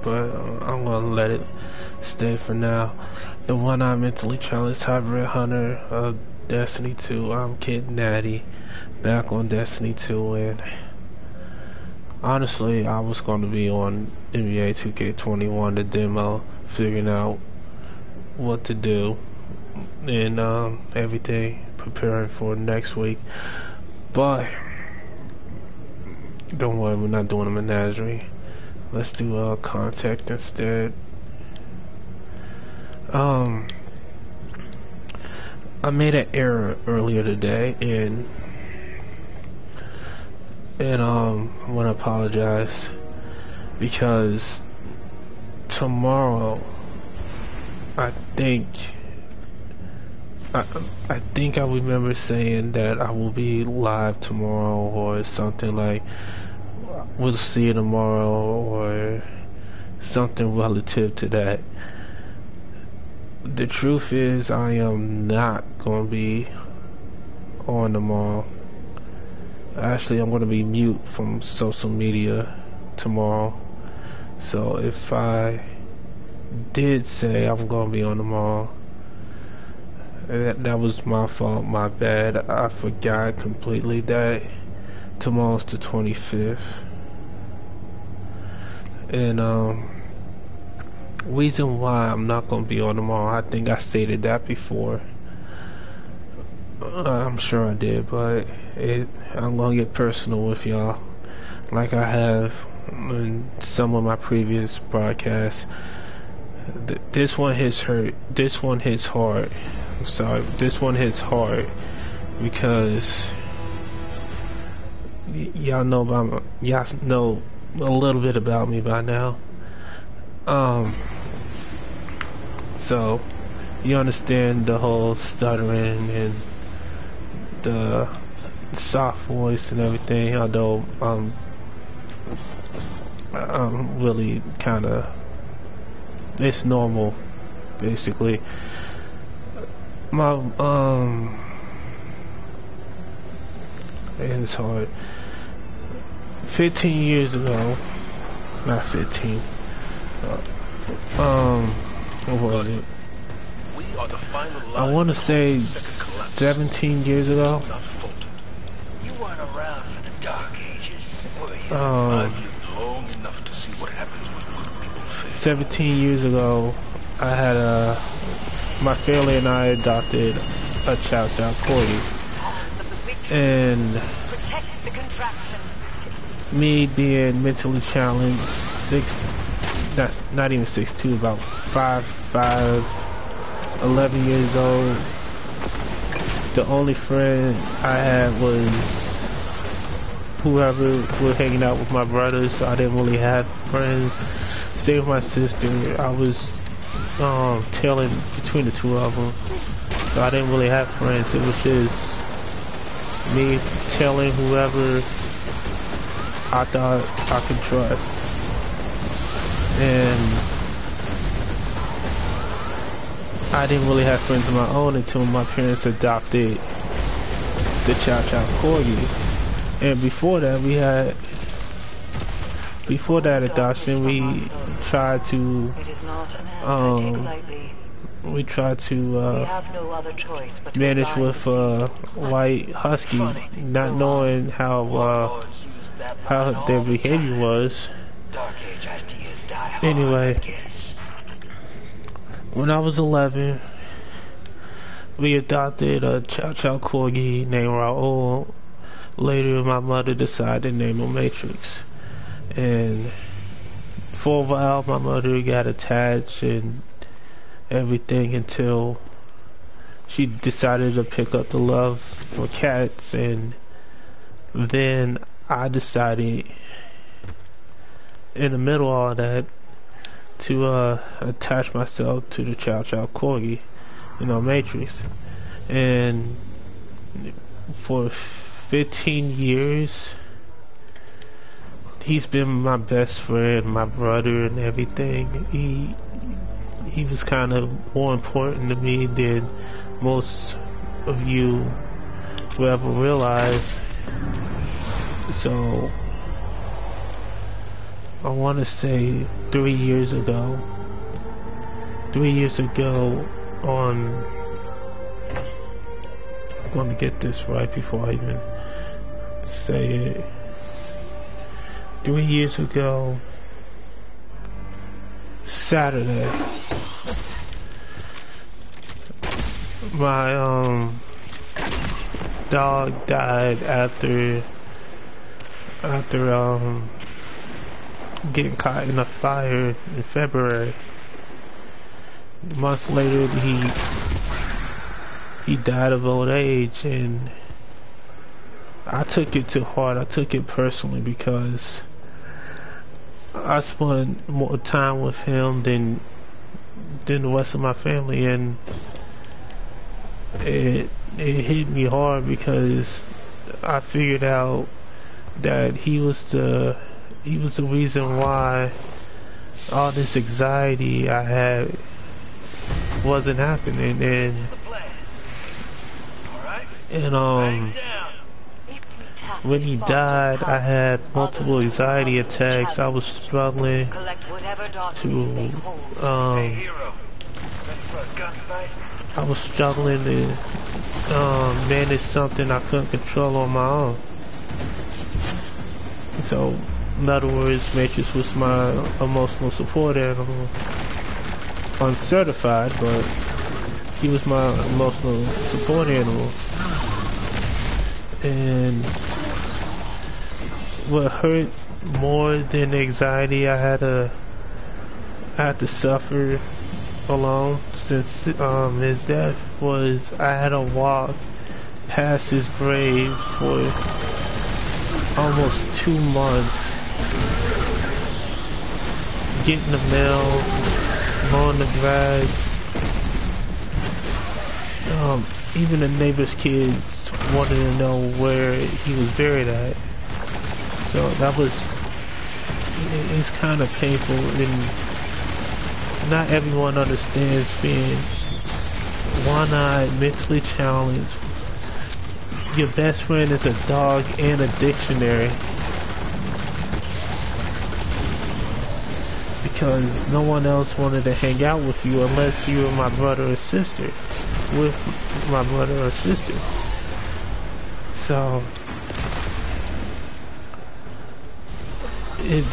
but I'm gonna let it stay for now. The one I mentally challenged hybrid hunter of Destiny 2. I'm Kid Natty, back on Destiny 2, and honestly, I was going to be on NBA 2K21, the demo, figuring out what to do and everything, preparing for next week. But don't worry, we're not doing a menagerie. Let's do contact instead. I made an error earlier today, and I want to apologize because tomorrow I think I remember saying that I will be live tomorrow or something like we'll see you tomorrow or something relative to that. The truth is I am not going to be on tomorrow. Actually, I'm going to be mute from social media tomorrow. So if I did say I'm going to be on tomorrow, that was my fault, my bad. I forgot completely that tomorrow's the 25th. And reason why I'm not going to be on tomorrow, I think I stated that before. I'm sure I did, but I'm going to get personal with y'all like I have in some of my previous broadcasts. This one hits hard. This one hits hard. I'm sorry. This one hits hard because y'all know a little bit about me by now. So you understand the whole stuttering and the soft voice and everything, although I'm really kind of, it's normal basically. It's hard. 15 years ago, not 15, what was it? I want to say 17 years ago. You weren't around for the dark ages, were you? I've lived long enough to see what happens when good people fail. 17 years ago, I had my family and I adopted a Chow Chow Corgi, and me being mentally challenged, not even 6'2", about 5'5", 11 years old. The only friend I had was whoever was hanging out with my brothers. So I didn't really have friends. Same with my sister. I was tailing between the two of them, so I didn't really have friends. It was just me telling whoever I thought I could trust. And I didn't really have friends of my own until my parents adopted the Chow Chow Corgi. And before that adoption, we tried to manage with white husky, not knowing how their behavior was. Anyway, when I was 11, we adopted a Chow Chow Corgi named Raoul. Later, my mother decided to name him Matrix. And for a while, my mother got attached and everything until she decided to pick up the love for cats. And then I decided, in the middle of all that, to attach myself to the Chow Chow Corgi, Matrix. And for 15 years, he's been my best friend, my brother, and everything. He was kind of more important to me than most of you will ever realize. So I want to say 3 years ago. 3 years ago on... I'm going to get this right before I even say it. 3 years ago, Saturday, my dog died after getting caught in a fire in February. Months later, he died of old age, and I took it to heart. I took it personally because I spent more time with him than the rest of my family, and it hit me hard because I figured out that he was the reason why all this anxiety I had wasn't happening, and when he died, I had multiple anxiety attacks. I was struggling to manage something I couldn't control on my own. So, in other words, Matrix was my emotional support animal. Uncertified, but he was my emotional support animal. And what hurt more than the anxiety I had to suffer alone since his death was I had to walk past his grave for almost 2 months, getting the mail, mowing the grass. Even the neighbors' kids wanted to know where he was buried at. So it's kind of painful, and not everyone understands being one-eyed, mentally challenged. Your best friend is a dog and a dictionary. Because no one else wanted to hang out with you unless you were my brother or sister. With my brother or sister. So it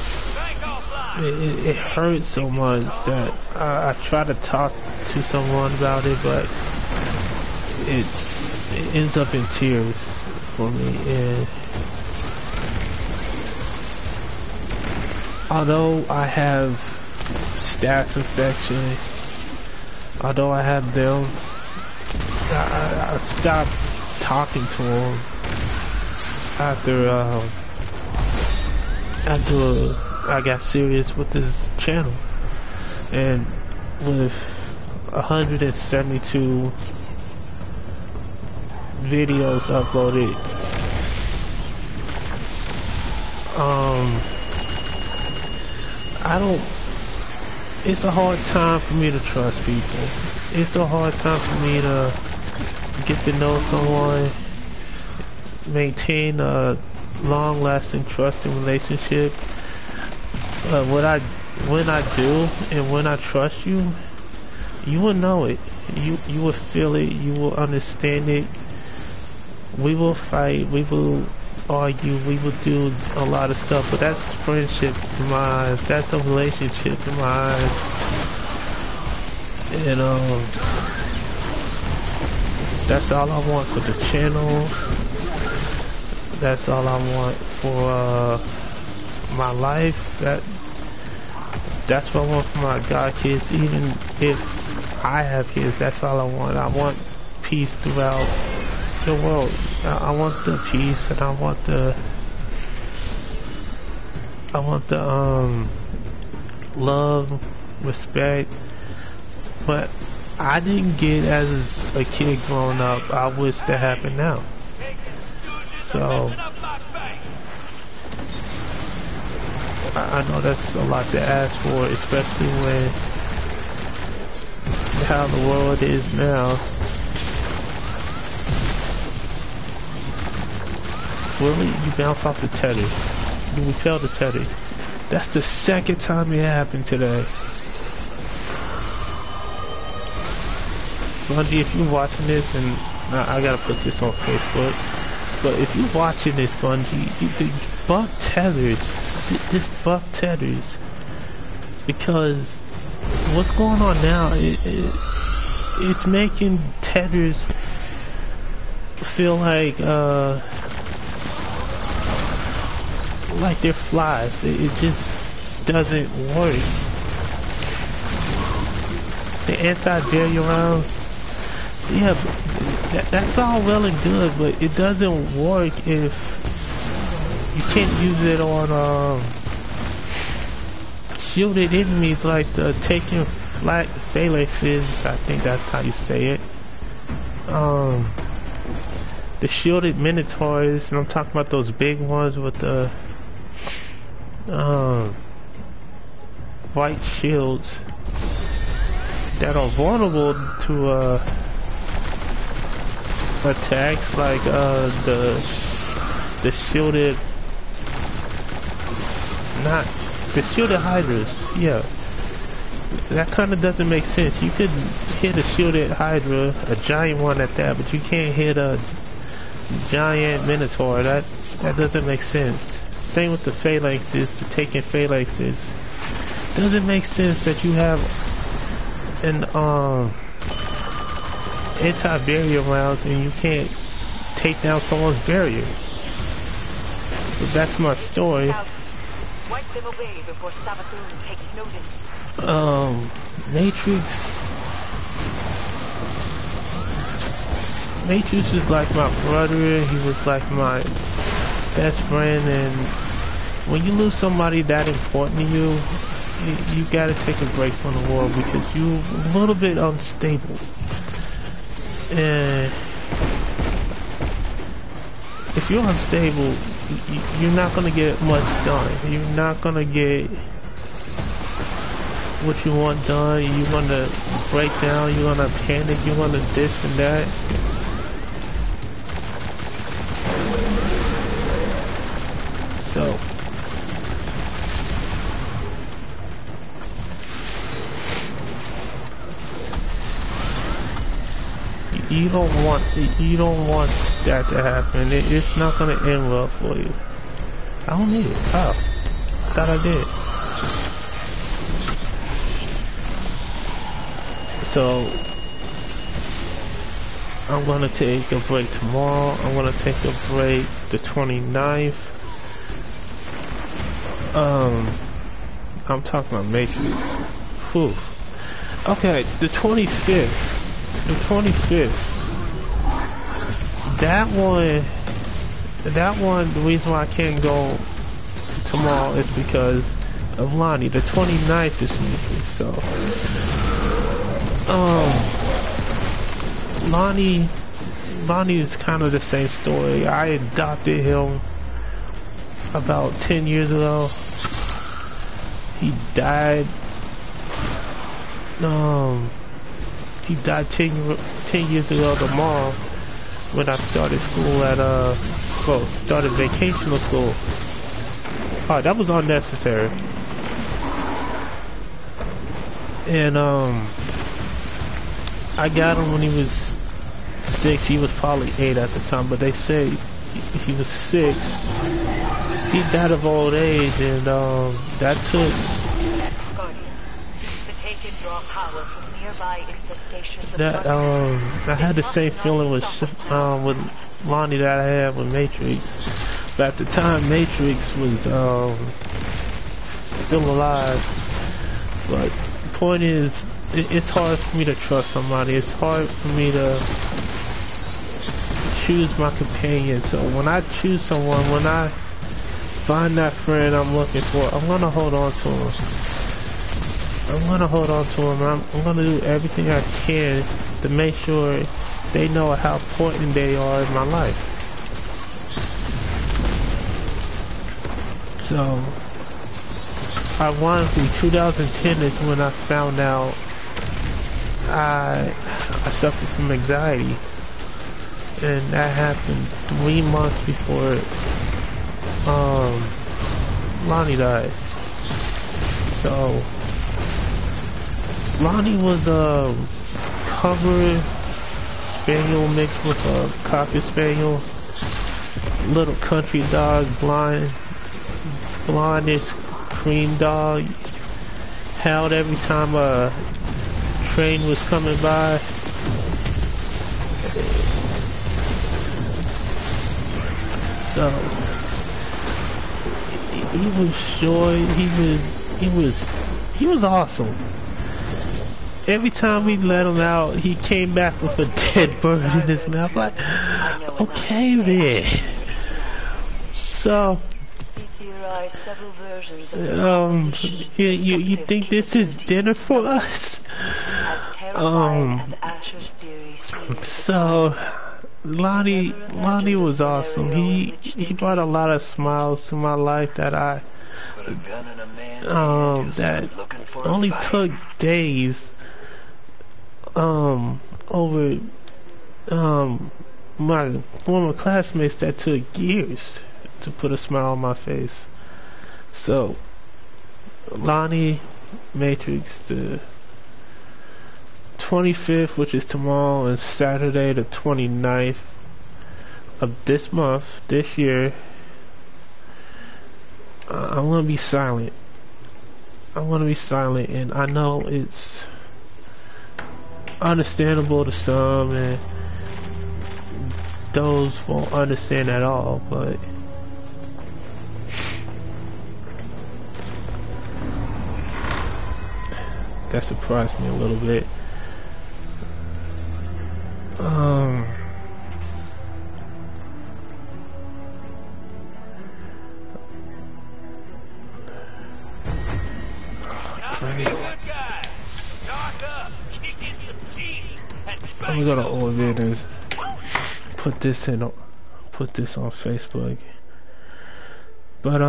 hurts so much that I try to talk to someone about it, but it ends up in tears for me. And although I have staph infection, although I have them, I stopped talking to him after I got serious with this channel, and with 172 videos uploaded, it's a hard time for me to trust people. It's a hard time for me to get to know someone, maintain a long-lasting, trusting relationship. When I do, and when I trust you, you will know it. You will feel it. You will understand it. We will fight. We will argue. We will do a lot of stuff. But that's friendship in my eyes. That's a relationship in my eyes. And that's all I want for the channel. That's all I want for my life. That's what I want for my god kids. Even if I have kids, that's all I want. I want peace throughout the world. I want the peace, and I want the love, respect. But I didn't get as a kid growing up. I wish that happened now. So I know that's a lot to ask for, especially when how the world is now. Really, you bounce off the teddy. You repel the teddy. That's the second time it happened today. Bungie, if you're watching this, and I gotta put this on Facebook, but if you're watching this, Bungie, you buck tethers. Just buck tethers. Because what's going on now, it's making tethers feel like they're flies. It just doesn't work. The anti-barrier rounds, yeah, that's all well and good, but it doesn't work if you can't use it on shielded enemies like the taking flat phalanxes. I think that's how you say it. The shielded minotaurs, and I'm talking about those big ones with the white shields that are vulnerable to attacks like the shielded, not the shielded hydras. Yeah, that kind of doesn't make sense. You could hit a shielded hydra, a giant one at that, but you can't hit a giant minotaur. That doesn't make sense. Same with the phalanxes, the taking phalanxes. Doesn't make sense that you have an anti-barrier rounds and you can't take down someone's barrier. But that's my story. Wipe them away before Savathun takes notice. Matrix is like my brother. He was like my best friend, and when you lose somebody that important to you, you gotta take a break from the world because you're a little bit unstable. And if you're unstable, you're not gonna get much done. You're not gonna get what you want done. You're gonna break down. You're gonna panic. You're gonna this and that. So you don't want that to happen. It's not gonna end well for you. I don't need it. Oh, I thought I did. So I'm gonna take a break tomorrow. I'm gonna take a break the 29th. I'm talking about Matrix. Whew. Okay, the 25th. The 25th. That one, the reason why I can't go tomorrow is because of Lonnie. The 29th is Matrix, so Lonnie is kind of the same story. I adopted him about 10 years ago. He died. He died 10 years ago tomorrow when I started school at started vacational school. Oh, that was unnecessary. And I got him when he was 6. He was probably 8 at the time, but they say he was 6. He died of old age, and that took. That I had the same feeling with Lonnie that I had with Matrix. But at the time, Matrix was still alive. But the point is, it's hard for me to trust somebody. It's hard for me to choose my companion. So when I choose someone, when I find that friend I'm looking for, I'm gonna hold on to him. I'm gonna do everything I can to make sure they know how important they are in my life. So, ironically, 2010 is when I found out I suffered from anxiety, and that happened 3 months before Lonnie died. So Lonnie was a cover spaniel mixed with a cocker spaniel, little country dog, blondish cream dog, howled every time a train was coming by. So he was short. He was awesome. Every time we let him out, he came back with a dead bird in his mouth. Like, okay then. So, you think this is dinner for us? So Lonnie was awesome. He brought a lot of smiles to my life that that only took days. Over my former classmates that took years to put a smile on my face. So Lonnie, Matrix, the 25th, which is tomorrow, and Saturday the 29th of this month, this year, I'm gonna be silent. And I know it's understandable to some, and those won't understand at all, but that surprised me a little bit. I'm gonna go to Orbit and put this on Facebook. But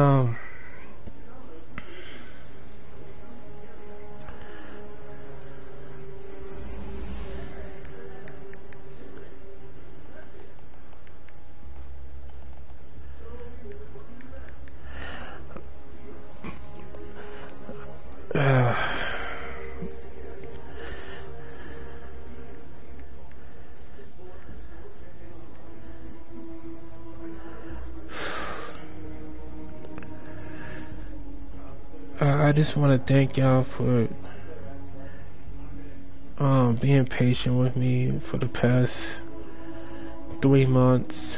I just want to thank y'all for being patient with me for the past 3 months.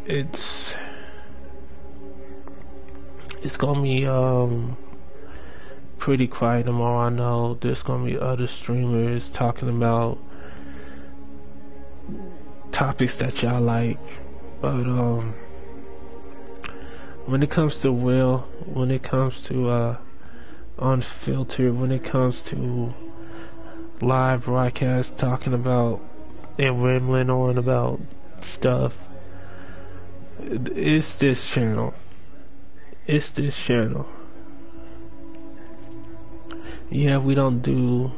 It's gonna be pretty quiet tomorrow. I know there's gonna be other streamers talking about topics that y'all like, but when it comes to Will, when it comes to Unfiltered, when it comes to live broadcast talking about and rambling on about stuff, it's this channel. Yeah, we don't do,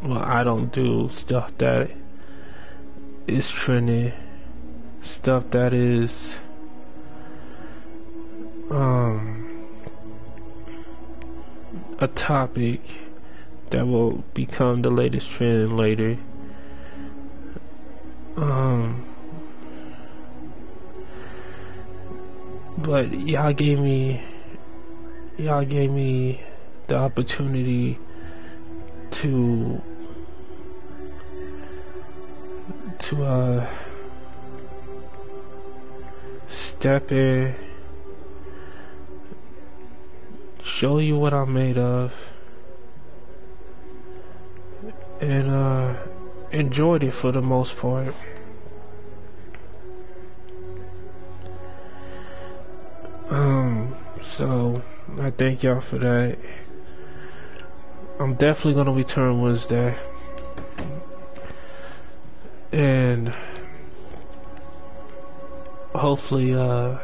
well, I don't do stuff that is trending, stuff that is a topic that will become the latest trend later. But y'all gave me the opportunity to step in, show you what I'm made of, and enjoyed it for the most part. So I thank y'all for that. I'm definitely gonna return Wednesday, and hopefully I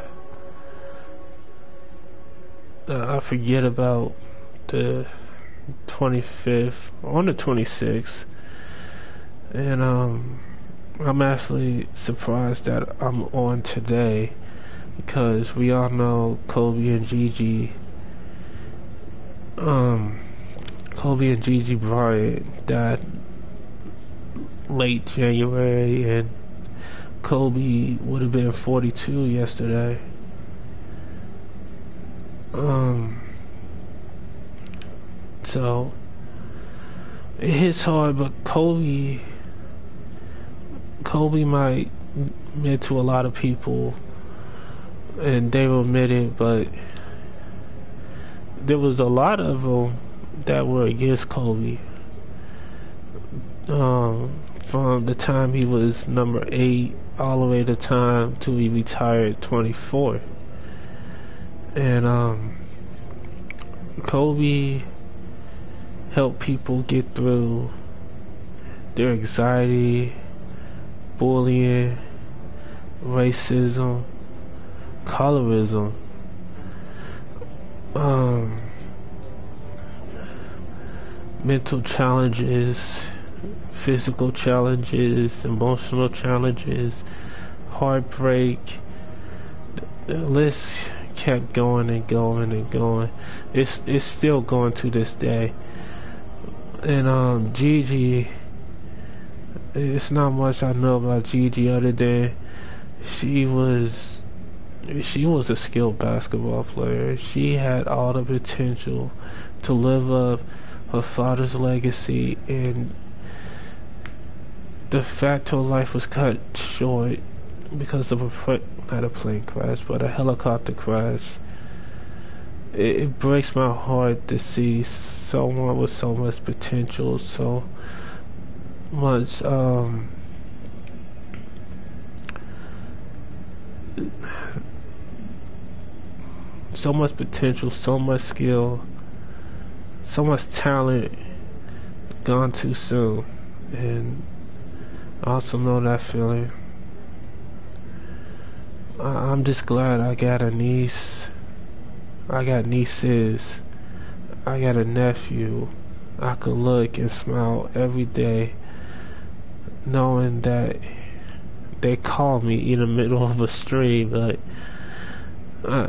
forget about the 25th on the 26th, and I'm actually surprised that I'm on today because we all know Kobe and Gigi Bryant died late January, and Kobe would have been 42 yesterday. So it hits hard, but Kobe might meant to a lot of people, and they will admit it, but there was a lot of them that were against Kobe. From the time he was number 8 all the way to the time till he retired 24. And Kobe helped people get through their anxiety, bullying, racism, colorism, mental challenges, physical challenges, emotional challenges, heartbreak. The list kept going and going and going. It's still going to this day. And Gigi, it's not much I know about Gigi other than she was a skilled basketball player. She had all the potential to live up her father's legacy, and the fact her life was cut short because of not a plane crash, but a helicopter crash. It breaks my heart to see someone with so much potential, so much so much potential, so much skill, so much talent gone too soon. And I also know that feeling. I'm just glad I got a niece, I got nieces, I got a nephew. I could look and smile every day knowing that they call me in the middle of a stream, but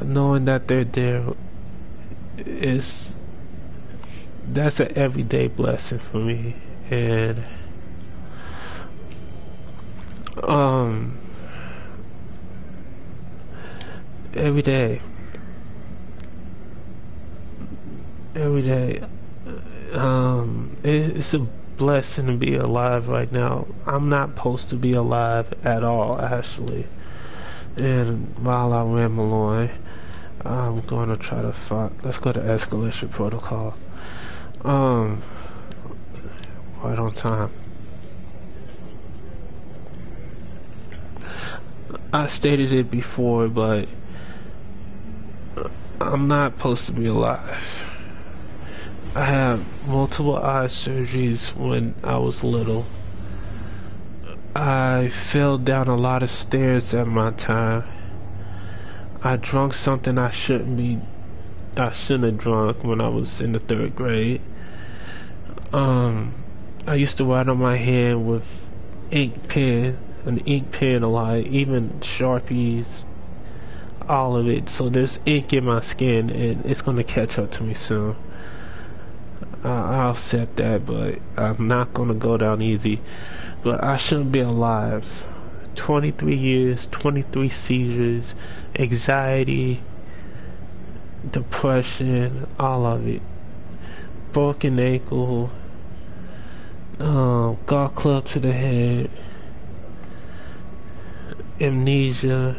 knowing that they're there that's an everyday blessing for me. And every day it's a blessing to be alive right now. I'm not supposed to be alive at all, actually. And while I ramble on, I'm gonna try to let's go to escalation protocol. Right on time. I stated it before, but I'm not supposed to be alive. I had multiple eye surgeries when I was little. I fell down a lot of stairs at my time. I drunk something I shouldn't have drunk when I was in the 3rd grade. I used to write on my hand with an ink pen a lot, even Sharpies, all of it. So there's ink in my skin, and it's gonna catch up to me soon. I'll set that, but I'm not gonna go down easy. But I shouldn't be alive. 23 years, 23 seizures, anxiety, depression, all of it. Broken ankle, golf club to the head, amnesia.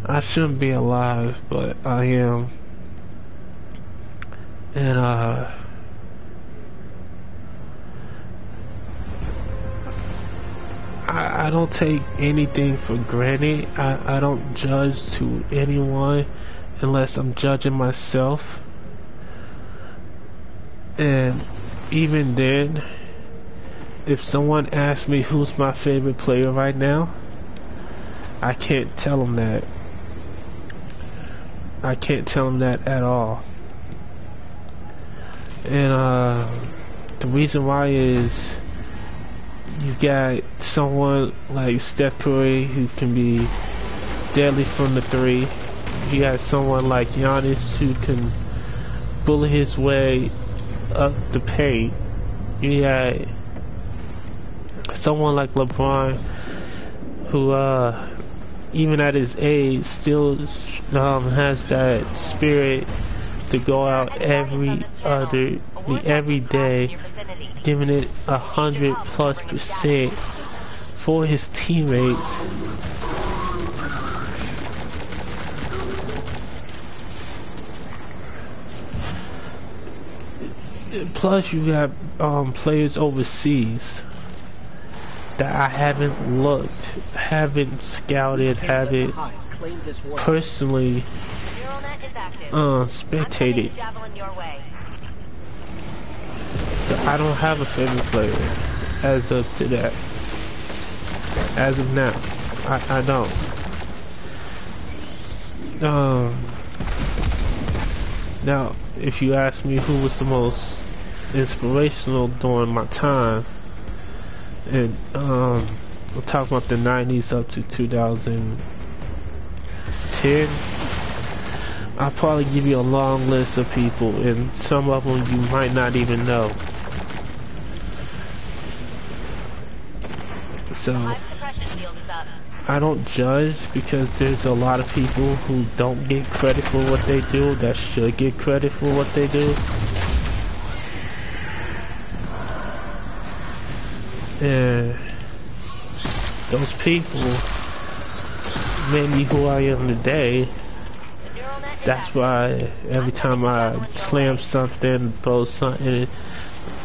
I shouldn't be alive, but I am. And I don't take anything for granted. I don't judge to anyone unless I'm judging myself. And even then, if someone asks me who's my favorite player right now, I can't tell them that. I can't tell them that at all. And the reason why is You got someone like Steph Curry who can be deadly from the three. You got someone like Giannis who can bully his way up the paint. You got someone like LeBron who even at his age still has that spirit to go out every day, giving it 100+% for his teammates. Plus, you have players overseas that I haven't looked, haven't scouted, haven't personally spectated. I don't have a favorite player as of today. As of now, I don't. Now, if you ask me who was the most inspirational during my time, and we're talking about the 90s up to 2010, I'll probably give you a long list of people, and some of them you might not even know. So I don't judge, because there's a lot of people who don't get credit for what they do that should get credit for what they do. And those people made me who I am today. That's why every time I slam something, throw something,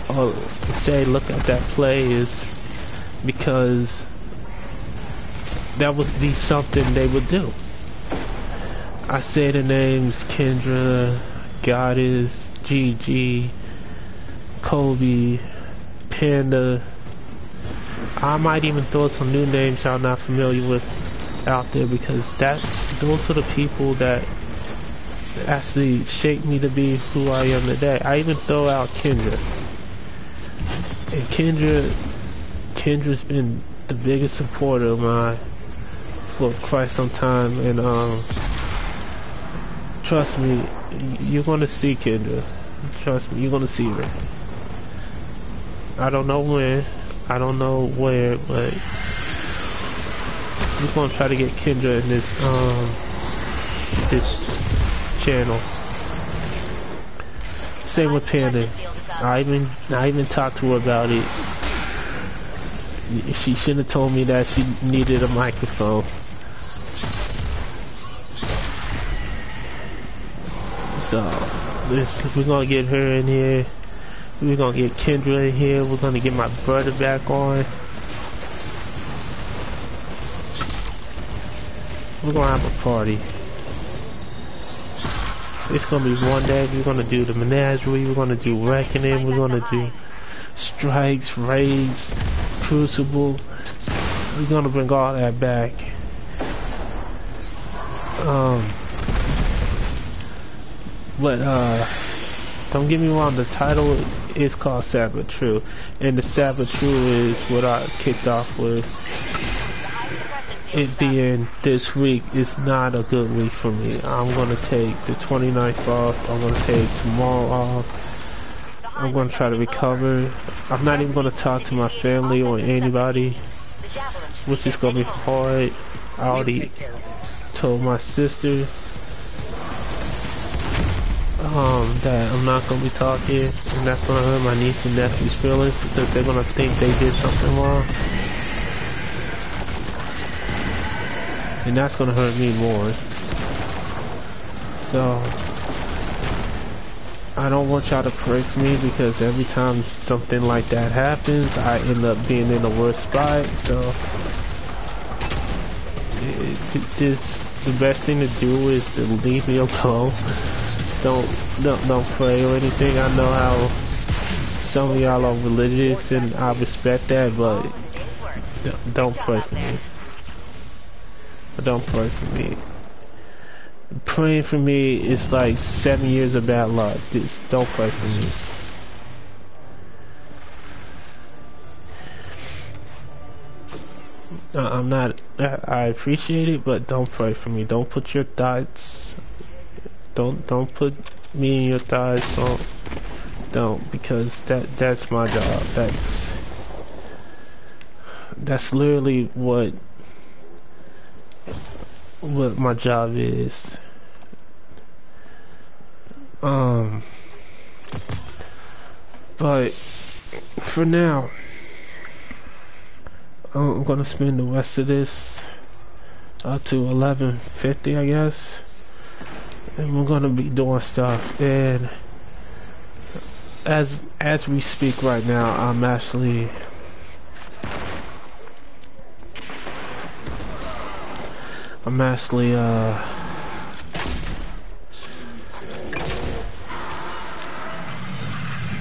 or say look at that play, is because that would be something they would do. I say the names Kendra, Goddess, Gigi, Kobe, Panda. I might even throw some new names y'all not familiar with out there, because those are the people that actually shaped me to be who I am today. I even throw out Kendra. And Kendra's been the biggest supporter of mine for quite some time, and trust me, you're gonna see Kendra. Trust me, you're gonna see her. I don't know when, I don't know where, but we're gonna try to get Kendra in this channel. Same with Panda. I even talked to her about it. She shouldn't have told me that she needed a microphone. So we're gonna get her in here. We're gonna get Kendra in here. We're gonna get my brother back on. We're gonna have a party. It's gonna be one day. We're gonna do the menagerie. We're gonna do reckoning. We're gonna do strikes, raids, crucible. We're gonna bring all that back. But don't get me wrong, the title is called Sabbath True, and the Sabbath True is what I kicked off with. It being this week is not a good week for me. I'm gonna take the 29th off. I'm gonna take tomorrow off. I'm gonna try to recover. I'm not even gonna talk to my family or anybody, which is gonna be hard. I already told my sister that I'm not gonna be talking, and that's gonna hurt my niece and nephew's feelings, because they're gonna think they did something wrong, and that's gonna hurt me more. So I don't want y'all to pray for me, because every time something like that happens, I end up being in the worst spot. So the best thing to do is to leave me alone. Don't pray or anything. I know how some of y'all are religious, and I respect that, but don't pray for me. Don't pray for me. Praying for me is like 7 years of bad luck. Just don't pray for me. I'm not. I appreciate it, but don't pray for me. Don't put your thoughts. Don't put me in your thoughts. Don't, because that's my job. That's literally what my job is. But for now, I'm gonna spend the rest of this up to 11:50, I guess, and we're gonna be doing stuff. And as we speak right now, I'm actually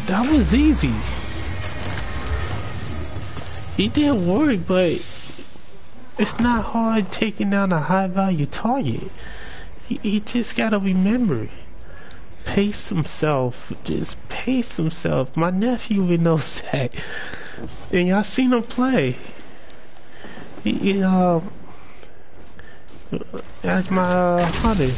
that was easy. He did work, but it's not hard taking down a high value target. He just gotta remember, pace himself. Just pace himself. My nephew even knows that, and y'all seen him play. That's my hunter.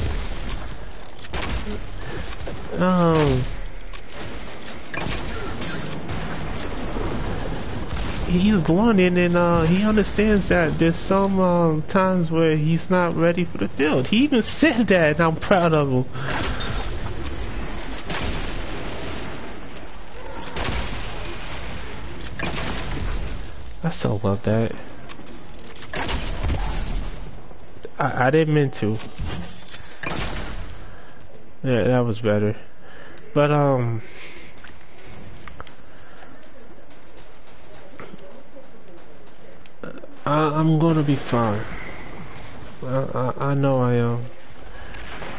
He's learning, and he understands that there's some times where he's not ready for the field. He even said that, and I'm proud of him. I still love that. I didn't mean to. Yeah, that was better. But I'm gonna be fine. I know I am.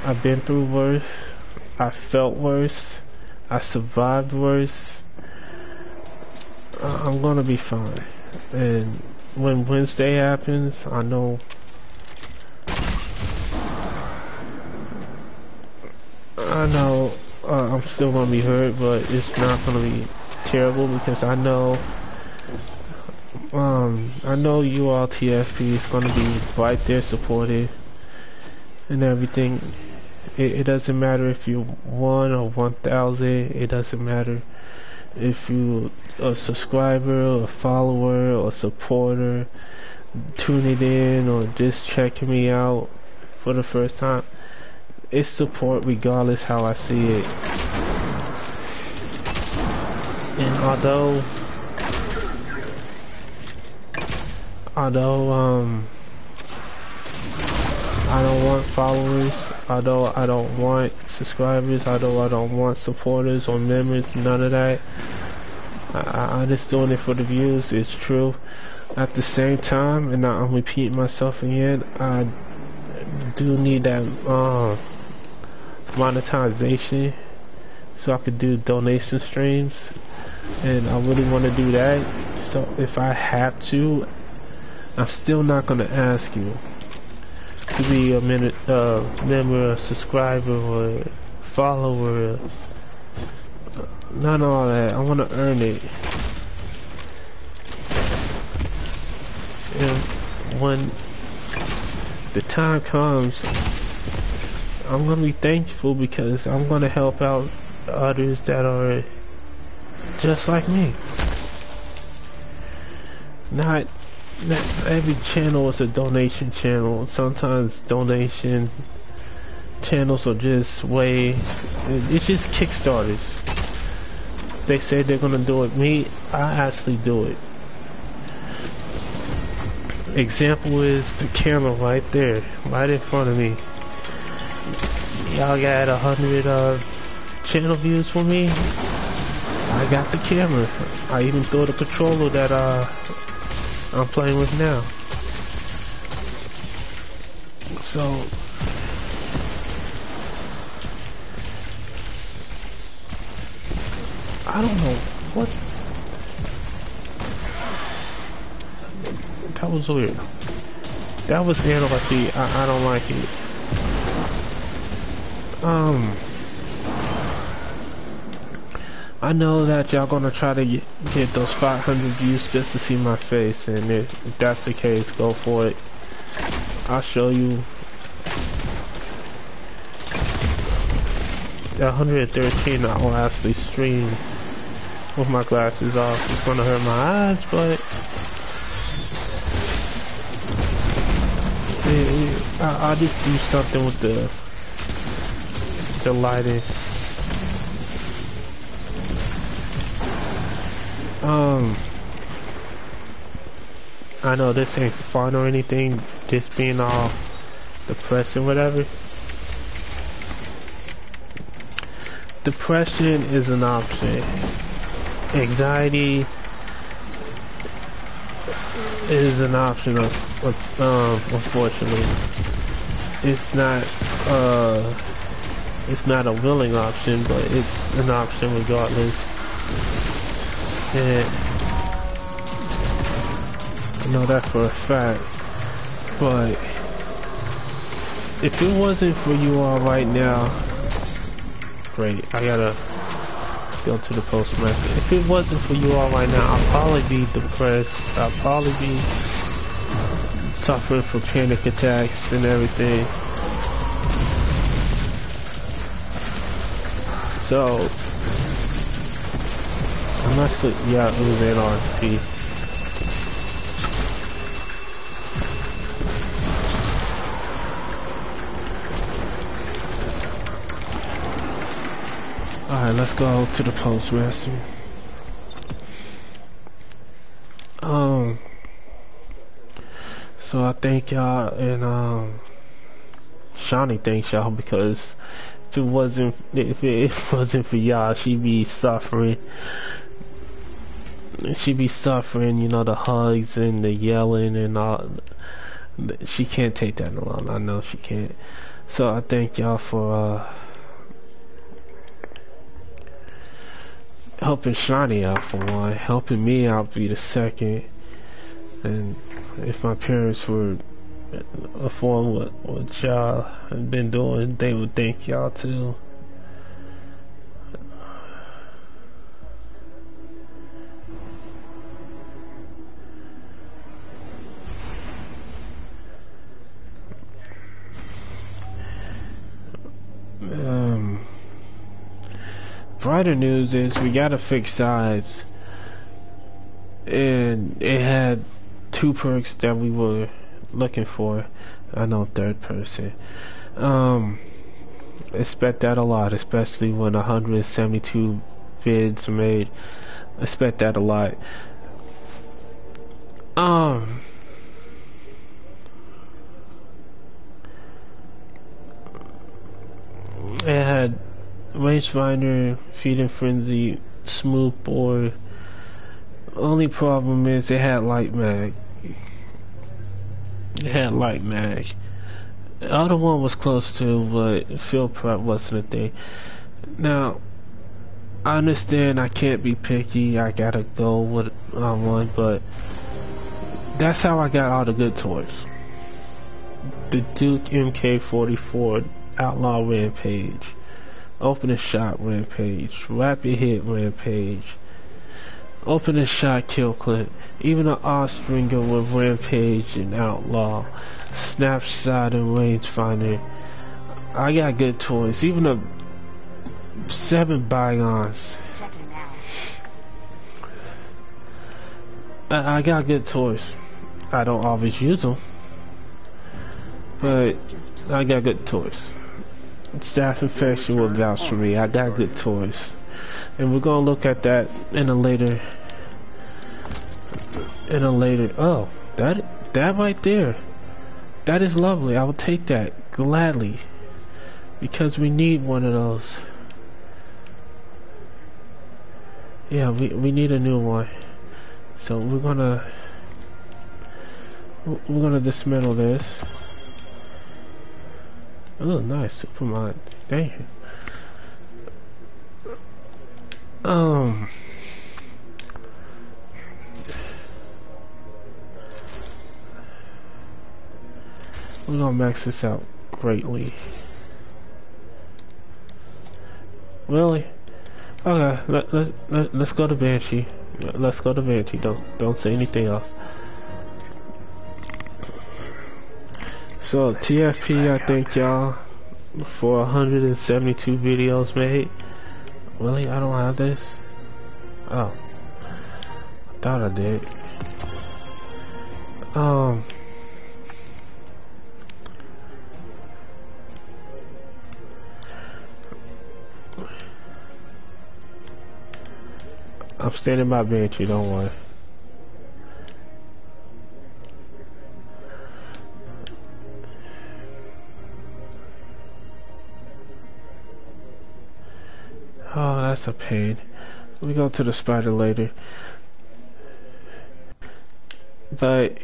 I've been through worse. I felt worse. I survived worse. I'm gonna be fine. And when Wednesday happens, I know I'm still gonna be hurt, but it's not gonna be terrible, because I know you all TFP is gonna be right there supportive and everything. It doesn't matter if you're 1 or 1,000. It doesn't matter if you're a subscriber, a follower, or supporter, tuning in or just checking me out for the first time. It's support regardless how I see it. And although I don't want followers, although I don't want subscribers, although I don't want supporters or members, none of that. I'm just doing it for the views. It's true. At the same time, and I'm repeating myself again, I do need that monetization so I could do donation streams, and I really want to do that. So if I have to, I'm still not going to ask you to be a member, a subscriber, or follower. Not all that. I want to earn it. And when the time comes, I'm going to be thankful, because I'm going to help out others that are just like me. Not every channel is a donation channel. Sometimes donation channels are just it's just Kickstarters. They say they're gonna do it. Me, I actually do it. Example is the camera right there, right in front of me. Y'all got 100 channel views for me. I got the camera. I even throw the controller that I'm playing with now. So I don't know what. That was weird. That was anarchy. I don't like it. I know that y'all gonna try to get those 500 views just to see my face, and if that's the case, go for it. I'll show you. 113, I will actually stream with my glasses off. It's gonna hurt my eyes, but I'll just do something with the lighting. I know this ain't fun or anything, just being all depressed and whatever. Depression is an option. Anxiety is an option, unfortunately. It's not a willing option, but it's an option regardless. And I know that for a fact. But if it wasn't for you all right now, great, I gotta go to the postmaster. If it wasn't for you all right now, I'd probably be depressed. I'd probably be suffering from panic attacks and everything. So, I'm actually, yeah, it was NRP. Alright, let's go to the postmaster. So I thank y'all, and Shawnee thanks y'all, because if it wasn't for y'all, she'd be suffering. She'd be suffering, you know, the hugs and the yelling and all. She can't take that alone. I know she can't. So I thank y'all for helping Shawnee out for one, helping me out be the second. And if my parents were affording what y'all have been doing, they would thank y'all too. Brighter news is we got to fix sides, and it had 2 perks that we were looking for. I know, third person. Expect that a lot, especially when 172 vids are made. Expect that a lot. It had rangefinder, feeding frenzy, smooth bore. Only problem is it had light mag. The other one was close to, but field prep wasn't a thing. Now, I understand I can't be picky. I gotta go with one, but that's how I got all the good toys. The Duke MK44 Outlaw Rampage, Opening Shot Rampage, Rapid Hit Rampage, Opening Shot Kill Clip, even an Austringer with Rampage and Outlaw, Snapshot and Rangefinder. I got good toys, even a 7 Bygones. I got good toys. I don't always use them, but I got good toys. Staff Infection will vouch for me. I got good toys, and we're gonna look at that in a later. Oh, that right there, that is lovely. I will take that gladly, because we need one of those. Yeah, we need a new one. So we're gonna dismantle this. Oh, nice, Supermod. Thank you. We're gonna max this out greatly. Really? Okay, let's go to Banshee. Let's go to Banshee. Don't say anything else. So TFP, I thank y'all for 172 videos made. Really? I don't have this? Oh. I thought I did. I'm standing by Banshee, don't worry. Oh, that's a pain. We go to the spider later. But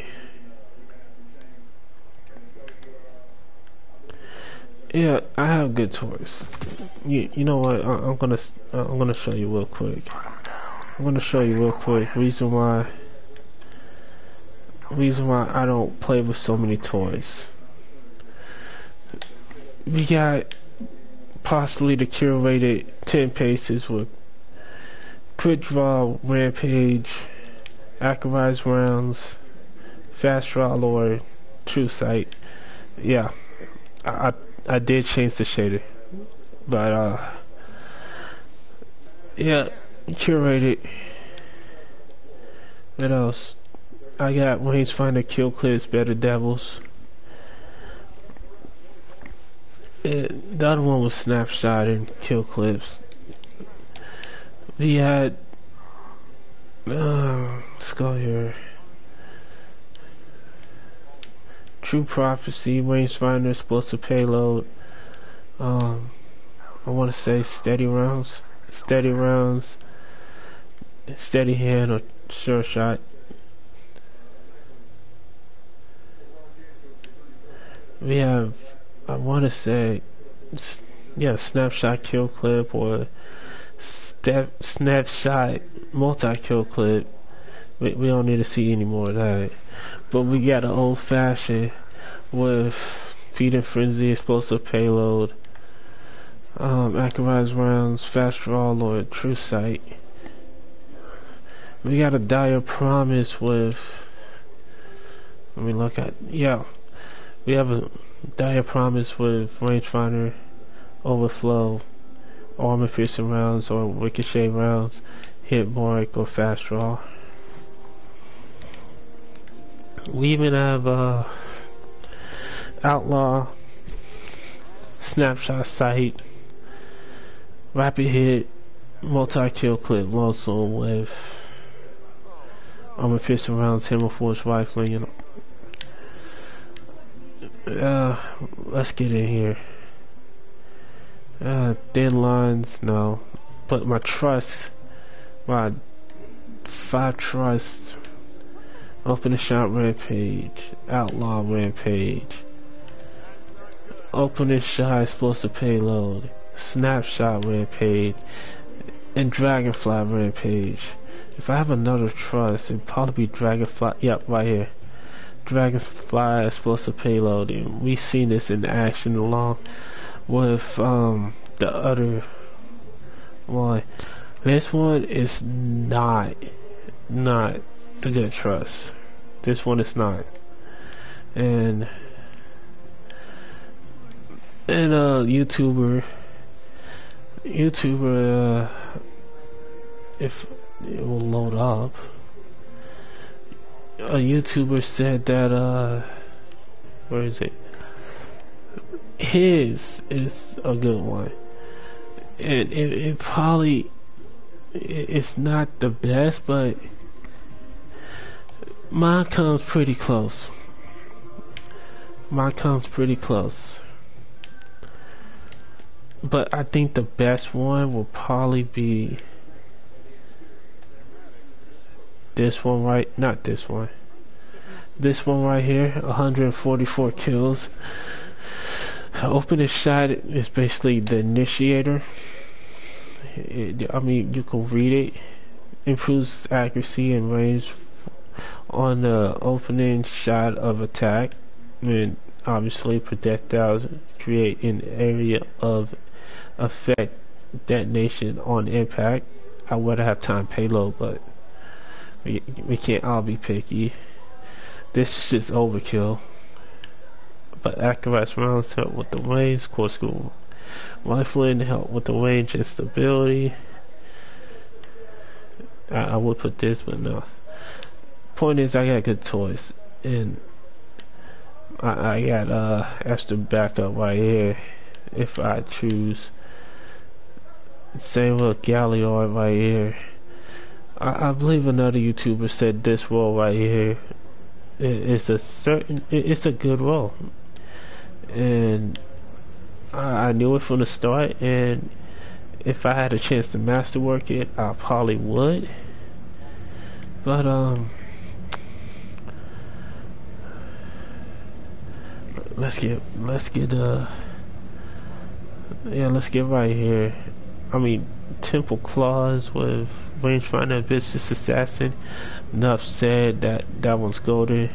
yeah, I have good toys. You know what? I'm gonna show you real quick. I'm gonna show you real quick. Reason why I don't play with so many toys. We got possibly the curated 10 paces with quick draw, rampage, accurized rounds, fast draw or true sight. Yeah, I did change the shader, but yeah, curated. What else? I got rangefinder, kill clips, better devils. The other one was snapshot and kill clips. We had let's go here. True prophecy, rangefinder, explosive payload. I want to say steady rounds, steady hand or sure shot. We have, I want to say, yeah, snapshot kill clip or snapshot multi-kill clip. We don't need to see any more of that. But we got an old fashioned with feed and frenzy, explosive payload, accurized rounds, fast draw or true sight. We got a dire promise with, let me look at, yeah, we have a dire promise with rangefinder, overflow, armor piercing rounds or ricochet rounds, hit mark or fast draw. We even have outlaw, snapshot sight, rapid hit, multi-kill clip, also with armor piercing rounds, hammer force rifling, and let's get in here. Thin lines, no. But my 5 trust, open a shot rampage, outlaw rampage, open and shot explosive payload, snapshot rampage, and dragonfly rampage. If I have another trust, it'd probably be dragonfly. Yep, right here. Dragonfly explosive payload, and we seen this in action along with the other one. This one is not the good trust. This one is not. And YouTuber, if it will load up, a YouTuber said that where is it? His is a good one, and it probably it's not the best, but mine comes pretty close. But I think the best one will probably be this one, right? Not this one. This one right here, 144 kills. Open and shot is basically the initiator. I mean, you can read it. Improves accuracy and range on the opening shot of attack. And obviously projectiles create an area of effect detonation on impact. I would have time payload, but we can't all be picky. This is just overkill. But accurate rounds help with the range. Course school rifling help with the range and stability. I would put this, but no. Point is, I got good toys, and I got extra backup right here if I choose. Same with Galliard right here. I believe another YouTuber said this roll right here it's a good roll, and I knew it from the start, and if I had a chance to masterwork it, I probably would. But let's get right here. I mean, Temple Claws with rangefinder, vicious assassin. Enough said. That one's golden.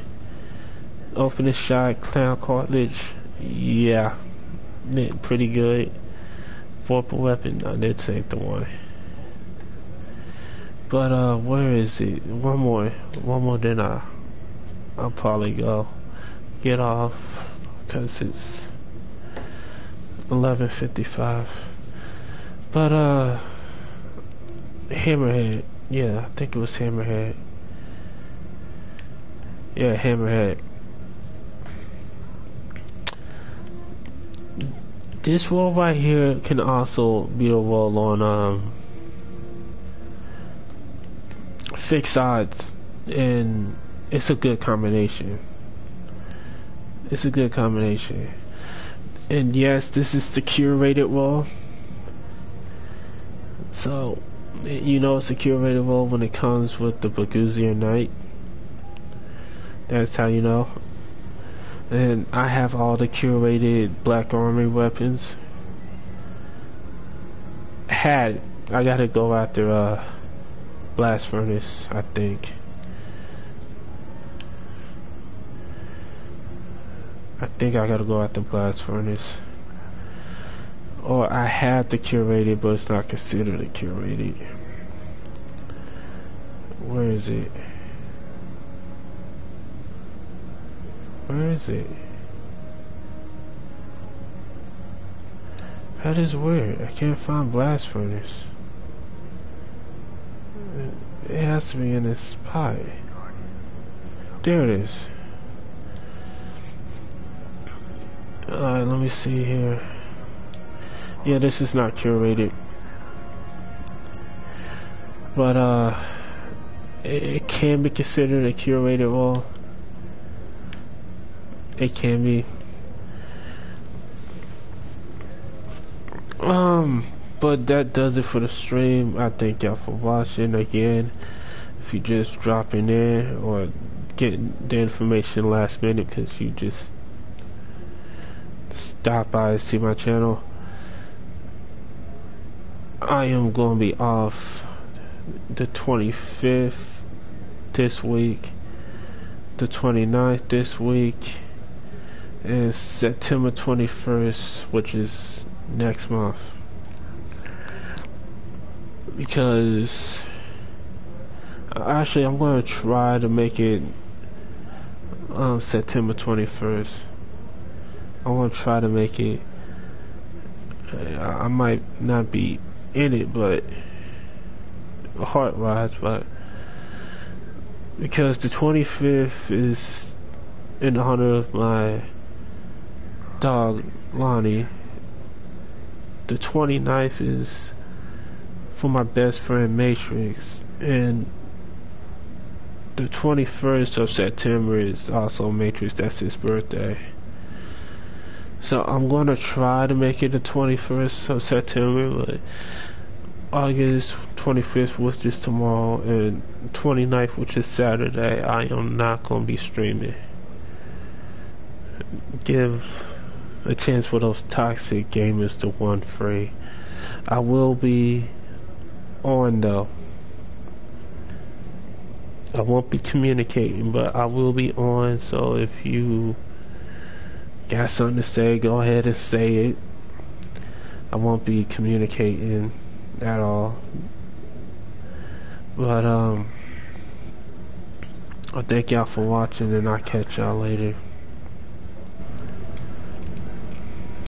Opening shot, clown cartilage. Yeah, pretty good. Vorpal weapon. No, this ain't the one. But where is it? One more. Then I'll probably get off because it's 11:55. But Hammerhead. Yeah, I think it was Hammerhead. Yeah, Hammerhead. This roll right here can also be a roll on fixed odds, and it's a good combination. And yes, this is the curated roll. So, you know it's a curated roll when it comes with the Baguzier Knight. That's how you know. And I have all the curated Black Armory weapons. I gotta go after Blast Furnace, I think. I gotta go after Blast Furnace. Or I have the curated, but it's not considered a curated. Where is it? That is weird. I can't find Blast Furnace. It has to be in this spot. There it is. Alright, let me see here. Yeah, this is not curated. But it can be considered a curated roll. It can be. But that does it for the stream. I thank y'all for watching. Again, if you just dropping in or getting the information last minute because you just stop by and see my channel, I am going to be off the 25th this week, the 29th this week, and September 21st, which is next month, because actually I'm going to try to make it September 21st. I want to try to make it. I might not be in it, but heart-wise, but because the 25th is in honor of my dog Lonnie. The 29th is for my best friend Matrix, and the 21st of September is also Matrix. That's his birthday. So I'm going to try to make it the 21st of September, but August 25th, which is tomorrow, and 29th, which is Saturday, I am not going to be streaming. Give a chance for those toxic gamers to run free. I will be on though. I won't be communicating, but I will be on, so if you got something to say, go ahead and say it. I won't be communicating at all. But I thank y'all for watching, and I'll catch y'all later.